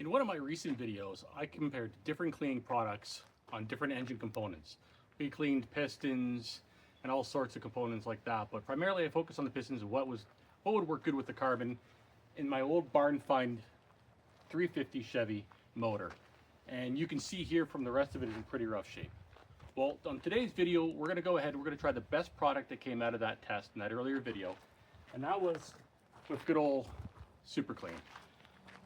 In one of my recent videos, I compared different cleaning products on different engine components. We cleaned pistons and all sorts of components like that, but primarily I focused on the pistons and what would work good with the carbon in my old barn find 350 Chevy motor. And you can see here from the rest of it is in pretty rough shape. Well, on today's video, we're going to go ahead and we're going to try the best product that came out of that test in that earlier video, and that was with good old Super Clean.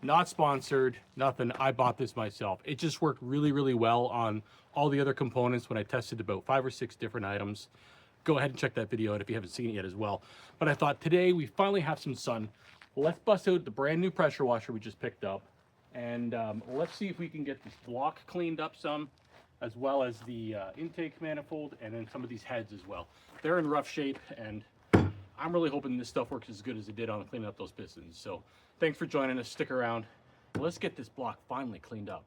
Not sponsored, nothing. I bought this myself. It just worked really, really well on all the other components when I tested about 5 or 6 different items. Go ahead and check that video out if you haven't seen it yet as well. But I thought today we finally have some sun. Let's bust out the brand new pressure washer we just picked up, and let's see if we can get this block cleaned up some, as well as the intake manifold, and then some of these heads as well. They're in rough shape, and I'm really hoping this stuff works as good as it did on cleaning up those pistons. So thanks for joining us. Stick around. Let's get this block finally cleaned up.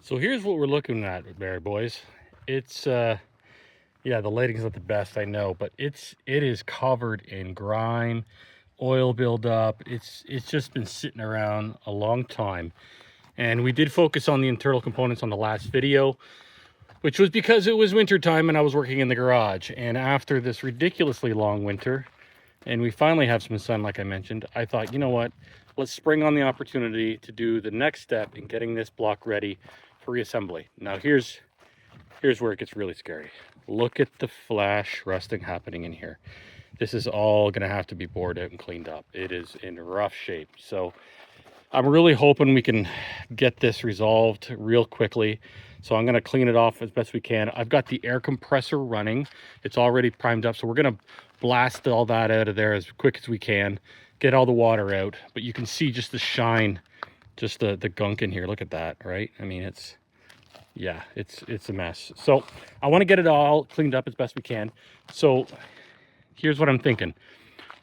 So here's what we're looking at there, boys. It's yeah, the lighting's not the best, I know, but it is covered in grime, oil buildup. It's just been sitting around a long time. And we did focus on the internal components on the last video, which was because it was winter time and I was working in the garage. And after this ridiculously long winter, and we finally have some sun, like I mentioned, I thought, you know what, let's spring on the opportunity to do the next step in getting this block ready for reassembly. Now here's where it gets really scary. Look at the flash rusting happening in here. This is all gonna have to be bored out and cleaned up. It is in rough shape. So I'm really hoping we can get this resolved real quickly. So I'm gonna clean it off as best we can. I've got the air compressor running. It's already primed up. So we're gonna blast all that out of there as quick as we can, get all the water out. But you can see just the shine, just the gunk in here. Look at that, right? I mean, yeah, it's a mess. So I wanna get it all cleaned up as best we can. So here's what I'm thinking.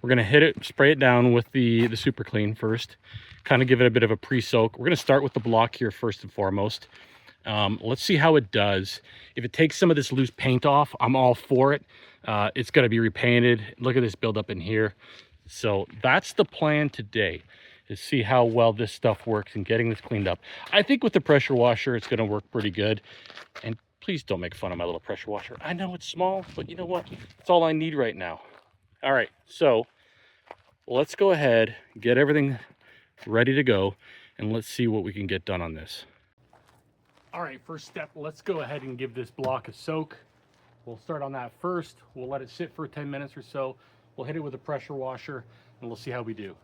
We're gonna hit it, spray it down with the Super Clean first, kind of give it a bit of a pre-soak. We're gonna start with the block here first and foremost. Let's see how it does. If it takes some of this loose paint off, I'm all for it. It's gonna be repainted. Look at this buildup in here. So that's the plan today, is see how well this stuff works and getting this cleaned up. I think with the pressure washer, it's gonna work pretty good. And please don't make fun of my little pressure washer. I know it's small, but you know what? It's all I need right now. All right, so let's go ahead, get everything ready to go, and let's see what we can get done on this. All right, first step, let's go ahead and give this block a soak. We'll start on that first. We'll let it sit for 10 minutes or so. We'll hit it with a pressure washer, and we'll see how we do.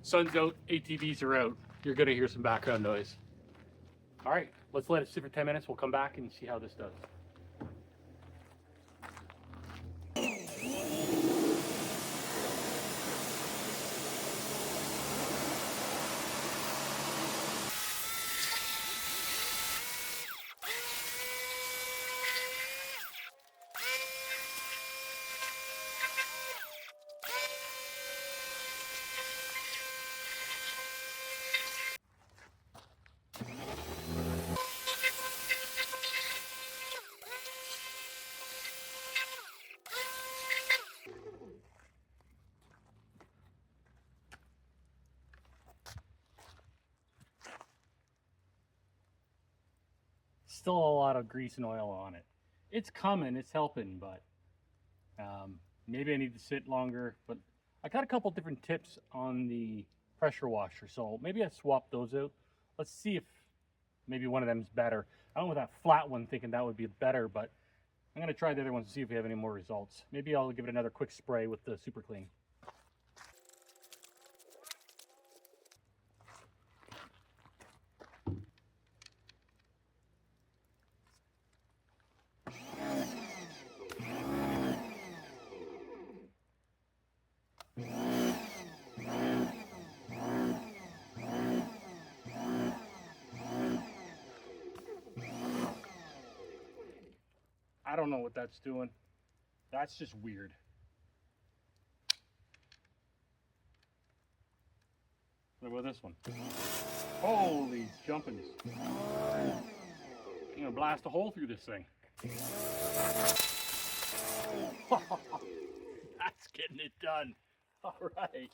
Sun's out, ATVs are out. You're gonna hear some background noise. All right, let's let it sit for 10 minutes. We'll come back and see how this does. Still a lot of grease and oil on it. It's coming, it's helping, but maybe I need to sit longer. But I got a couple different tips on the pressure washer, so maybe I swap those out. Let's see if maybe one of them is better. I went with that flat one thinking that would be better, but I'm gonna try the other ones to see if we have any more results. Maybe I'll give it another quick spray with the Super Clean. I don't know what that's doing. That's just weird. What about this one? Holy jumpins. I'm gonna blast a hole through this thing. That's getting it done. All right.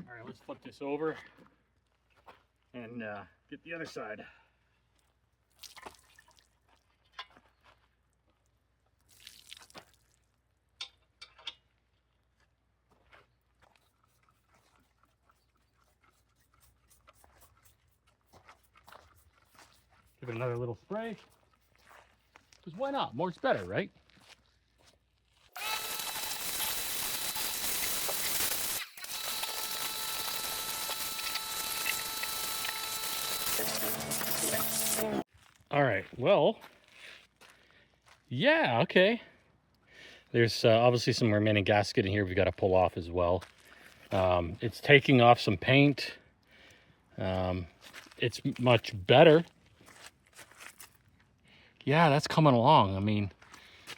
All right, let's flip this over and get the other side. Give it another little spray. Because why not? More's better, right? All right, well, yeah, okay. There's obviously some remaining gasket in here we've got to pull off as well. It's taking off some paint. It's much better. Yeah, that's coming along. I mean,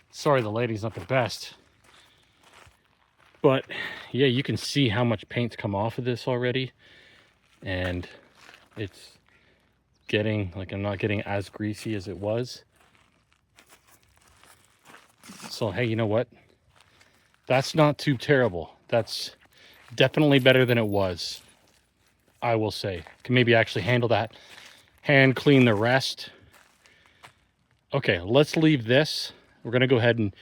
sorry the lighting's not the best. But yeah, you can see how much paint's come off of this already. And it's getting, like, I'm not getting as greasy as it was. So hey, you know what? That's not too terrible. That's definitely better than it was, I will say. Can maybe actually handle that. Hand clean the rest. Okay, let's leave this. We're gonna go ahead and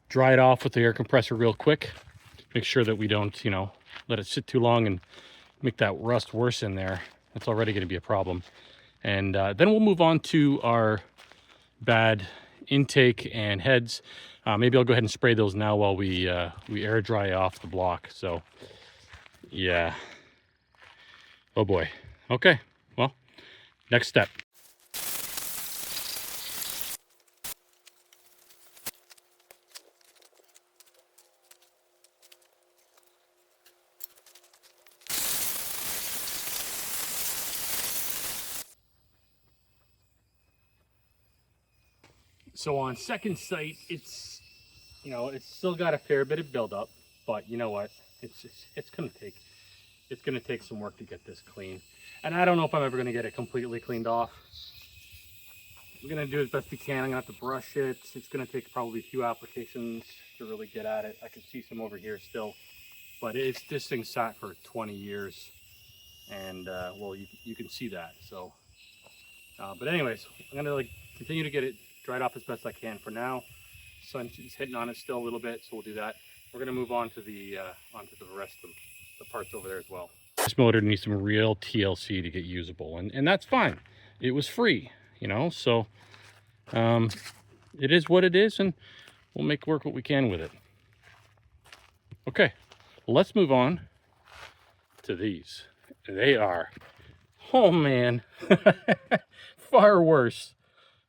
dry it off with the air compressor real quick. Make sure that we don't, you know, let it sit too long and make that rust worse in there. That's already gonna be a problem. And then we'll move on to our bad intake and heads. Maybe I'll go ahead and spray those now while we air dry off the block. So yeah. Oh boy. Okay, well, next step. So on second sight, it's, you know, it's still got a fair bit of buildup, but you know what? It's gonna take some work to get this clean. And I don't know if I'm ever gonna get it completely cleaned off. I'm gonna do as best we can. I'm gonna have to brush it. It's gonna take probably a few applications to really get at it. I can see some over here still, but this thing sat for 20 years, and well, you can see that. So, but anyways, I'm gonna like continue to get it dried off as best I can for now. Sun's hitting on it still a little bit, so we'll do that. We're gonna move on to the rest of the parts over there as well. This motor needs some real TLC to get usable, and that's fine. It was free, you know, so it is what it is, and we'll make work what we can with it. Okay, let's move on to these. They are, oh man, far worse.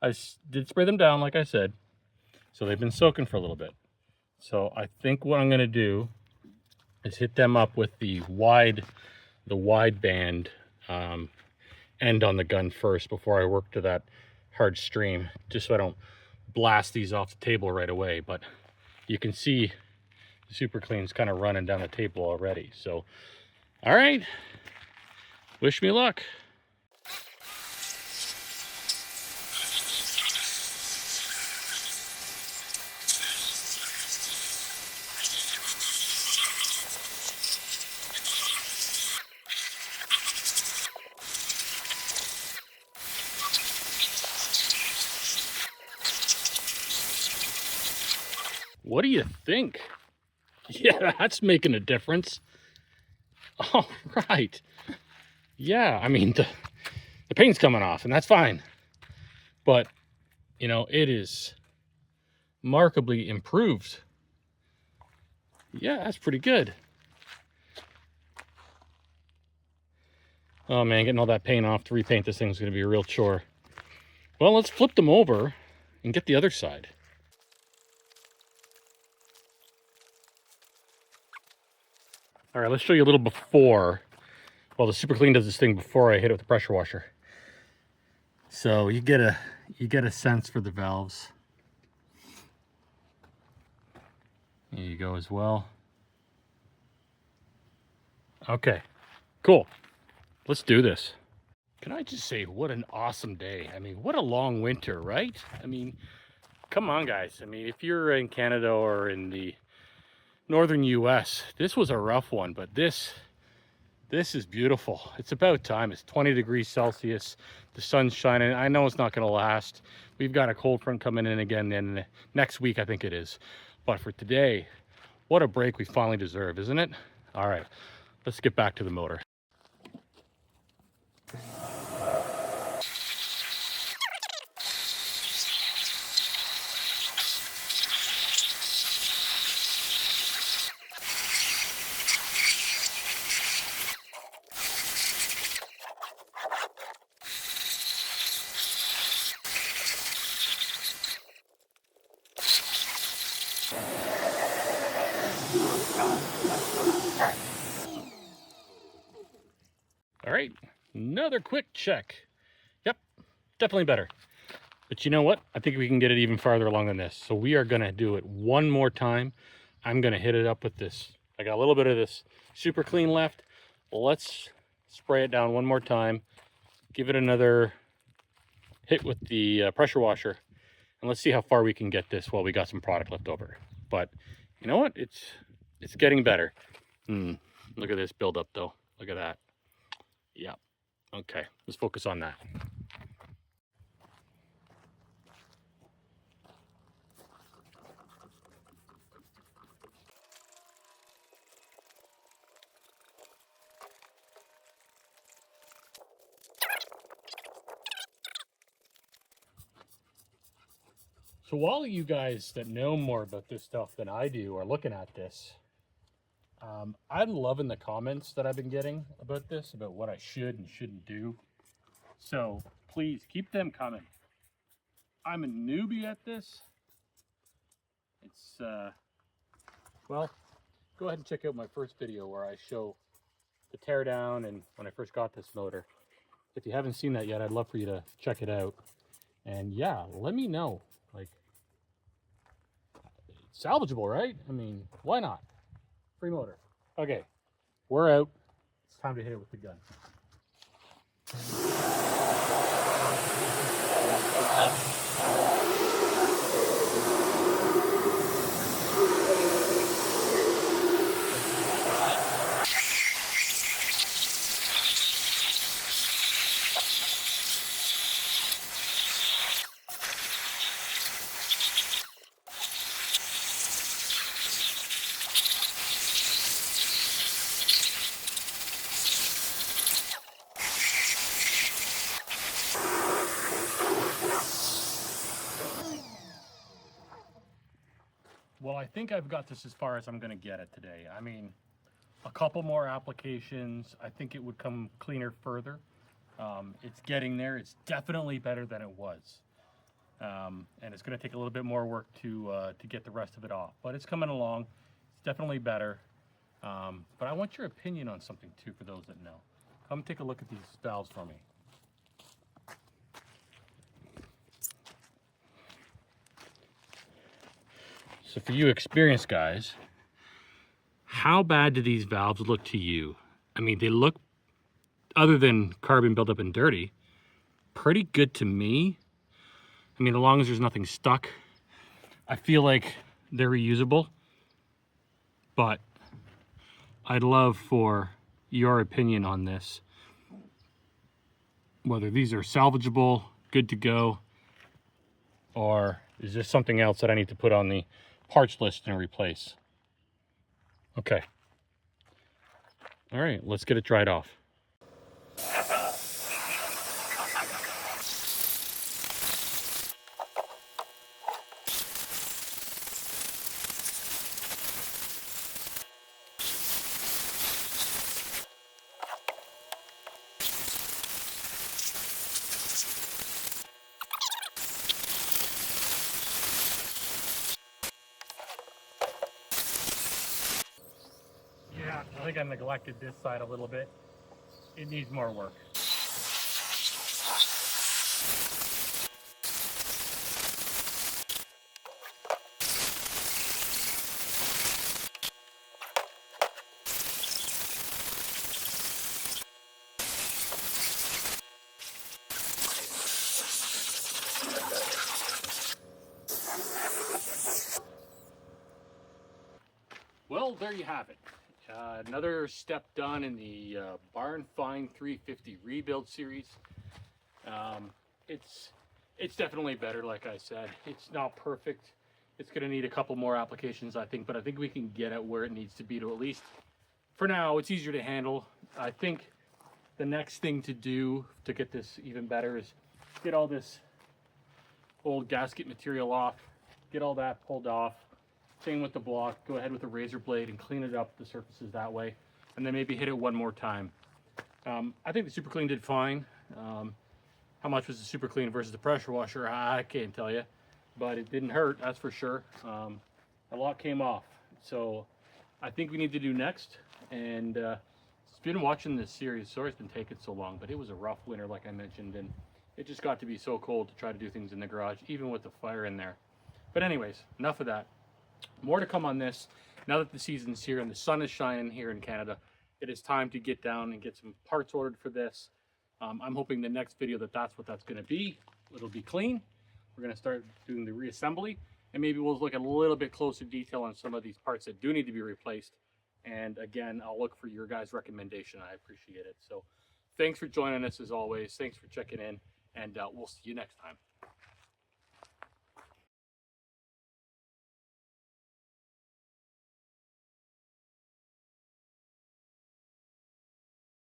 I did spray them down, like I said, so they've been soaking for a little bit. So I think what I'm gonna do is hit them up with the wide band end on the gun first before I work to that hard stream, just so I don't blast these off the table right away. But you can see the super clean's kind of running down the table already. So, all right, wish me luck. What do you think? Yeah, that's making a difference. All right. Yeah, I mean, the paint's coming off, and that's fine. But, you know, it is markedly improved. Yeah, that's pretty good. Oh man, getting all that paint off to repaint this thing is going to be a real chore. Well, let's flip them over and get the other side. All right, let's show you a little before Well, the super clean does this thing before I hit it with the pressure washer. So you get a sense for the valves. There you go as well. Okay, cool. Let's do this. Can I just say, what an awesome day. I mean, what a long winter, right? I mean, come on, guys. I mean, if you're in Canada or in the northern US, this was a rough one, but this is beautiful. It's about time. It's 20 degrees Celsius. The sun's shining. I know it's not going to last. We've got a cold front coming in again in next week, I think it is. But for today, what a break we finally deserve, isn't it? All right, let's get back to the motor. All right, another quick check. Yep, definitely better. But you know what? I think we can get it even farther along than this. So we are gonna do it one more time. I'm gonna hit it up with this. I got a little bit of this super clean left. Let's spray it down one more time. Give it another hit with the pressure washer. And let's see how far we can get this while we got some product left over. But you know what? It's getting better. Look at this buildup though. Look at that. Yeah. Okay, let's focus on that. So all of you guys that know more about this stuff than I do are looking at this. I'm loving the comments that I've been getting about this, about what I should and shouldn't do. So please keep them coming. I'm a newbie at this. It's, well, go ahead and check out my first video where I show the teardown and when I first got this motor. If you haven't seen that yet, I'd love for you to check it out. And yeah, let me know. Like, it's salvageable, right? I mean, why not? Free motor. Okay, we're out. It's time to hit it with the gun. Well, I think I've got this as far as I'm going to get it today. I mean, a couple more applications, I think it would come cleaner further. It's getting there. It's definitely better than it was. And it's going to take a little bit more work to get the rest of it off. But it's coming along. It's definitely better. But I want your opinion on something too, for those that know. Come take a look at these valves for me. So for you experienced guys, how bad do these valves look to you? I mean, they look, other than carbon buildup and dirty, pretty good to me. I mean, as long as there's nothing stuck, I feel like they're reusable. But I'd love for your opinion on this. Whether these are salvageable, good to go, or is there something else that I need to put on the parts list and replace? Okay. All right, let's get it dried off. Yeah, I think I neglected this side a little bit. it needs more work. Well, there you have it. Another step done in the Barn Find 350 rebuild series. Um, it's definitely better, like I said. It's not perfect. It's going to need a couple more applications, I think, but I think we can get it where it needs to be to at least, for now, it's easier to handle. I think the next thing to do to get this even better is get all this old gasket material off, get all that pulled off. Same with the block. Go ahead with a razor blade and clean it up, the surfaces that way, and then maybe hit it one more time. I think the Super Clean did fine. How much was the Super Clean versus the pressure washer? I can't tell you, but it didn't hurt, that's for sure. A lot came off. So I think we need to do next, and it's been watching this series. Sorry it's been taking so long, but it was a rough winter, like I mentioned, and it just got to be so cold to try to do things in the garage, even with the fire in there. But anyways, enough of that. More to come on this. Now that the season's here and the sun is shining here in Canada, it is time to get down and get some parts ordered for this. I'm hoping the next video that's what that's going to be. It'll be clean. We're going to start doing the reassembly, and maybe we'll look at a little bit closer detail on some of these parts that do need to be replaced. And again, I'll look for your guys' recommendation. I appreciate it. So thanks for joining us as always. Thanks for checking in, and we'll see you next time.